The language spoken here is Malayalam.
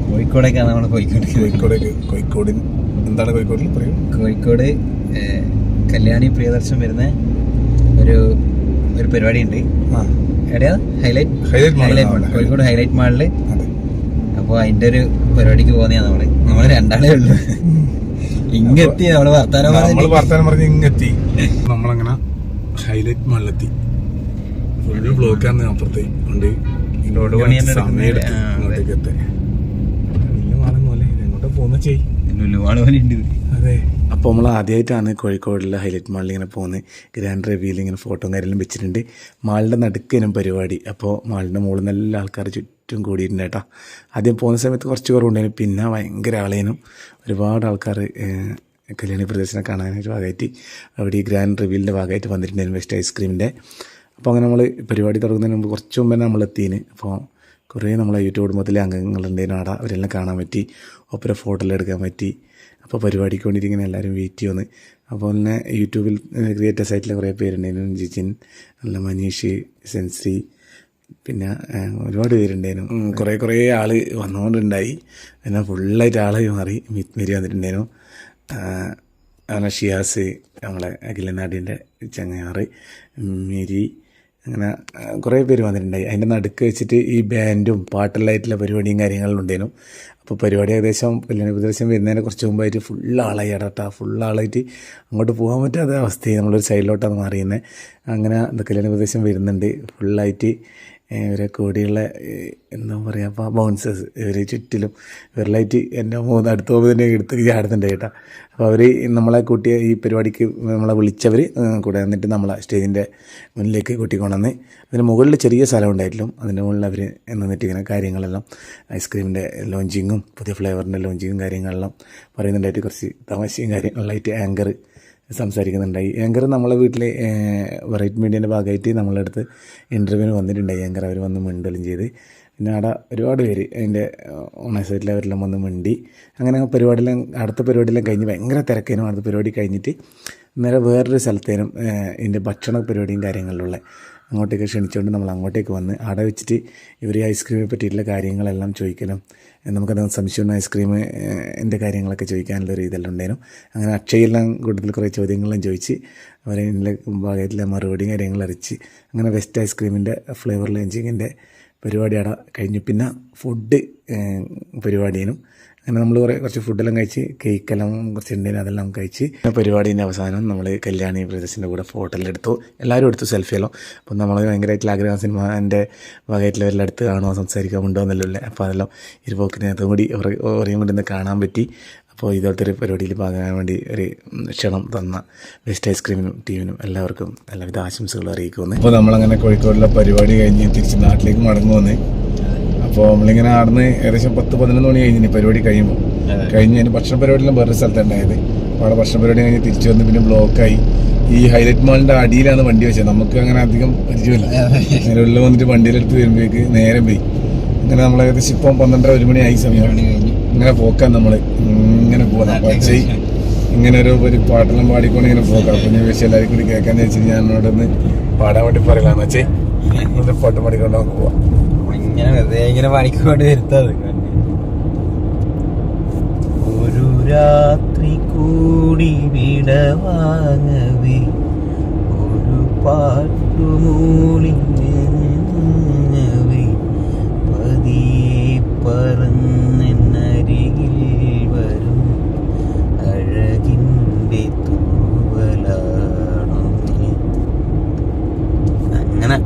കോഴിക്കോടേക്കാണ് നമ്മൾ കോഴിക്കോട് എന്താണ് കോഴിക്കോടിൽ പറയും? കോഴിക്കോട് കല്യാണി പ്രിയദർശൻ വരുന്ന ഒരു പരിപാടി ഉണ്ട്. എവിടെയാ? ഹൈലൈറ്റ് മാൾ, കോഴിക്കോട് ഹൈലൈറ്റ് മാളില്. അപ്പോൾ അതിന്റെ ഒരു പരിപാടിക്ക് പോകുന്നതാണ് നമ്മള് രണ്ടാളേ ഉള്ളു. ഇങ്ങെത്തി നമ്മള് വർത്താനം പറഞ്ഞ് ഇങ്ങെത്തി. നമ്മളങ്ങനെ ഹൈലൈറ്റ് മാളിലെത്തി. ഫുള്ള് ബ്ലോക്കാണ് അപ്പുറത്തെ കൊണ്ട് അതെ. അപ്പോൾ നമ്മൾ ആദ്യമായിട്ടാണ് കോഴിക്കോടിലെ ഹൈലൈറ്റ് മാളിൽ ഇങ്ങനെ പോകുന്നത്. ഗ്രാൻഡ് റിവ്യൂവിൽ ഇങ്ങനെ ഫോട്ടോ കാര്യമെല്ലാം വെച്ചിട്ടുണ്ട്. മാളിൻ്റെ നടുക്കിനും പരിപാടി. അപ്പോൾ മാളിൻ്റെ മുകളിൽ നല്ല ആൾക്കാർ ചുറ്റും കൂടിയിട്ടുണ്ട് കേട്ടോ. ആദ്യം പോകുന്ന സമയത്ത് കുറച്ച് കുറവുണ്ടായിരുന്നു, പിന്നെ ഭയങ്കര ആളേനും. ഒരുപാട് ആൾക്കാർ കല്യാണി പ്രദേശത്തിനെ കാണാനായിട്ട് ഭാഗമായിട്ട് അവിടെ ഈ ഗ്രാൻഡ് റിവ്യൂവിൻ്റെ ഭാഗമായിട്ട് വന്നിട്ടുണ്ടായിരുന്നു, വെസ്റ്റ് ഐസ്ക്രീമിൻ്റെ. അപ്പോൾ അങ്ങനെ നമ്മൾ പരിപാടി തുടങ്ങുന്നതിന് മുമ്പ് കുറച്ച് മുമ്പ് തന്നെ നമ്മളെത്തിന്. അപ്പോൾ കുറേ നമ്മളെ യൂട്യൂബ് കുടുംബത്തിലെ അംഗങ്ങളുണ്ടായിരുന്നു അവിടെ. അവരെല്ലാം കാണാൻ പറ്റി, ഒപ്പര ഫോട്ടോ എടുക്കാൻ പറ്റി. അപ്പോൾ പരിപാടിക്ക് വേണ്ടിയിട്ട് ഇങ്ങനെ എല്ലാവരും വെയിറ്റ് ചെയ്യുന്നു. അപ്പോൾ തന്നെ യൂട്യൂബിൽ ക്രിയേറ്റേഴ്സ് ആയിട്ടുള്ള കുറേ പേരുണ്ടായിരുന്നു. ജിജിൻ, നല്ല മനീഷ്, സെൻസി, പിന്നെ ഒരുപാട് പേരുണ്ടായിരുന്നു. കുറേ ആൾ വന്നുകൊണ്ടുണ്ടായി. പിന്നെ ഫുള്ളായിട്ട് ആൾ മാറി. മിരി വന്നിട്ടുണ്ടായിരുന്നു. അങ്ങനെ ഷിയാസ്, നമ്മളെ അഖിലനാടിൻ്റെ ചങ്ങാറ്, മിരി, അങ്ങനെ കുറേ പേര് വന്നിട്ടുണ്ടായി. അതിൻ്റെ നടുക്ക് വെച്ചിട്ട് ഈ ബാൻഡും പാട്ടെല്ലായിട്ടുള്ള പരിപാടിയും കാര്യങ്ങളും ഉണ്ടായിരുന്നു. അപ്പോൾ പരിപാടി ഏകദേശം കല്യാണ പ്രദേശം വരുന്നതിന് കുറച്ച് മുമ്പായിട്ട് ഫുള്ളാളായി ഇടട്ടാ. ഫുള്ളാളായിട്ട് അങ്ങോട്ട് പോകാൻ പറ്റാത്ത അവസ്ഥയായി. നമ്മളൊരു സൈഡിലോട്ടാണ് മാറിയുന്നത്. അങ്ങനെ കല്യാണ പ്രദേശം വരുന്നുണ്ട് ഫുള്ളായിട്ട്. ഇവരെ കൂടിയുള്ള എന്താ പറയുക, അപ്പോൾ ബൗൺസേഴ്സ് ഇവർ ചുറ്റിലും ഇവരിലായിട്ട് എൻ്റെ അടുത്ത് പോകുമ്പോൾ തന്നെ എടുത്ത് ചാടുന്നുണ്ട് കേട്ടോ. അപ്പോൾ അവർ നമ്മളെ കൂട്ടിയ ഈ പരിപാടിക്ക് നമ്മളെ വിളിച്ചവർ കൂടെ വന്നിട്ട് നമ്മളെ സ്റ്റേജിൻ്റെ മുന്നിലേക്ക് കൂട്ടിക്കൊണ്ടുവന്ന്. അതിന് മുകളിൽ ചെറിയ സ്ഥലം ഉണ്ടായിട്ടുള്ളൂ. അതിൻ്റെ മുകളിൽ അവർ നിന്നിട്ട് ഇങ്ങനെ കാര്യങ്ങളെല്ലാം ഐസ്ക്രീമിൻ്റെ ലോഞ്ചിങ്ങും പുതിയ ഫ്ലേവറിൻ്റെ ലോഞ്ചിങ്ങും കാര്യങ്ങളെല്ലാം പറയുന്നുണ്ടായിട്ട് കുറച്ച് തമാശയും കാര്യങ്ങളിലായിട്ട് ആങ്കർ സംസാരിക്കുന്നുണ്ടായി. ആങ്കർ നമ്മളെ വീട്ടിൽ വെറൈറ്റി മീഡിയൻ്റെ ഭാഗമായിട്ട് നമ്മളെ അടുത്ത് ഇൻ്റർവ്യൂവിന് വന്നിട്ടുണ്ടായി. ആങ്കർ അവർ വന്ന് മിണ്ടലും ചെയ്ത്. പിന്നെ അവിടെ ഒരുപാട് പേര് അതിൻ്റെ ഓണേഴ്സായിട്ടുള്ള അവരെല്ലാം വന്ന് മിണ്ടി. അങ്ങനെ അടുത്ത പരിപാടിയെല്ലാം കഴിഞ്ഞ് ഭയങ്കര തിരക്കേനും. അടുത്ത പരിപാടി കഴിഞ്ഞിട്ട് നേരെ വേറൊരു സ്ഥലത്തേനും ഇതിൻ്റെ ഭക്ഷണ പരിപാടിയും കാര്യങ്ങളിലുള്ള അങ്ങോട്ടേക്ക് ക്ഷണിച്ചുകൊണ്ട് നമ്മൾ അങ്ങോട്ടേക്ക് വന്ന് അവിടെ വെച്ചിട്ട് ഇവർ ഈ ഐസ്ക്രീമിനെ പറ്റിയിട്ടുള്ള കാര്യങ്ങളെല്ലാം ചോദിക്കണം. നമുക്കത് സംശയമുള്ള ഐസ്ക്രീമിൻ്റെ കാര്യങ്ങളൊക്കെ ചോദിക്കാനുള്ളൊരു ഇതെല്ലാം ഉണ്ടായിരുന്നു. അങ്ങനെ അക്ഷയെല്ലാം കൂടുതൽ കുറേ ചോദ്യങ്ങളെല്ലാം ചോദിച്ച് അവരെ ഇതിൻ്റെ ഭാഗമായിട്ടുള്ള മറുപടിയും കാര്യങ്ങളും അറിയിച്ച് അങ്ങനെ വെസ്റ്റ് ഐസ്ക്രീമിൻ്റെ ഫ്ലേവർ ലോഞ്ചിങ്ങിൻ്റെ പരിപാടി അവിടെ കഴിഞ്ഞു. പിന്നെ ഫുഡ് പരിപാടിയും അങ്ങനെ നമ്മൾ കുറച്ച് ഫുഡെല്ലാം കഴിച്ച് കേക്കെല്ലാം കുറച്ച് ഉണ്ടായിരുന്നു, അതെല്ലാം കഴിച്ച് പരിപാടീൻ്റെ അവസാനം നമ്മൾ കല്യാണി പ്രദേശത്തിൻ്റെ കൂടെ ഫോട്ടോയെല്ലാം എടുത്തു. എല്ലാവരും എടുത്തു സെൽഫിയെല്ലാം. അപ്പോൾ നമ്മൾ ഭയങ്കരമായിട്ടുള്ള ആഗ്രഹം സിനിമേൻ്റെ ഭാഗമായിട്ടുള്ളവരെല്ലാം അടുത്ത് കാണുമോ സംസാരിക്കാൻ ഉണ്ടോയെന്നല്ലേ. അപ്പോൾ അതെല്ലാം ഇരുപോക്കിനകത്തും കൂടി ഒരേയും കൂടി ഒന്ന് കാണാൻ പറ്റി. അപ്പോൾ ഇതുപോലത്തെ ഒരു പരിപാടിയിൽ പങ്കെടുക്കാൻ വേണ്ടി ഒരു ക്ഷണം തന്ന വെസ്റ്റ് ഐസ്ക്രീമിനും ടീമിനും എല്ലാവർക്കും എല്ലാവിധ ആശംസകൾ അറിയിക്കുന്നു. അപ്പോൾ നമ്മളങ്ങനെ കോഴിക്കോടിലെ പരിപാടി കഴിഞ്ഞ് തിരിച്ച് നാട്ടിലേക്ക് മടങ്ങുമെന്ന്. അപ്പോൾ നമ്മളിങ്ങനെ ആടുന്ന് ഏകദേശം 10-11 മണി കഴിഞ്ഞ് പരിപാടി കഴിഞ്ഞ് ഭക്ഷണ പരിപാടിയെല്ലാം വേറൊരു സ്ഥലത്തുണ്ടായത്. അപ്പോൾ അവിടെ ഭക്ഷണ പരിപാടി കഴിഞ്ഞ് തിരിച്ചു വന്ന് പിന്നെ ബ്ലോക്കായി. ഈ ഹൈലൈറ്റ് മാളിൻ്റെ അടിയിലാണ് വണ്ടി വെച്ചത്. നമുക്ക് അങ്ങനെ അധികം പരിചയമില്ല. അങ്ങനെ ഉള്ളിൽ വന്നിട്ട് വണ്ടിയിലെടുത്ത് വരുമ്പോഴേക്ക് നേരം പോയി. അങ്ങനെ നമ്മൾ ഏകദേശം ഇപ്പം 12-1 മണിയായി സമയം. ഇങ്ങനെ പോക്കാൻ നമ്മൾ ഇങ്ങനെ പോകാം. പക്ഷേ ഇങ്ങനെ ഒരു പാട്ടെല്ലാം പാടിക്കൊണ്ട് ഇങ്ങനെ പോക്കാം. അപ്പോൾ ഞാൻ വെച്ചാൽ എല്ലാവരും കൂടി കേൾക്കാൻ വെച്ചിട്ട് ഞാൻ എന്നോടൊന്ന് പാടാൻ വേണ്ടി പറയലാന്ന് വെച്ചേ ഒന്ന് പാട്ട് പാടിക്കൊണ്ട് നമുക്ക് പോവാം. ഇങ്ങനെ പാടിക്കൊണ്ട് വരുത്തത്. ഒരു രാത്രി കൂടി വിടവാങ്ങവേ ഒരു പാട്ടുമൂളി പതിയെ പറന്നരികിൽ വരും അഴകിൻ്റെ തൂവലാണോ അങ്ങനെ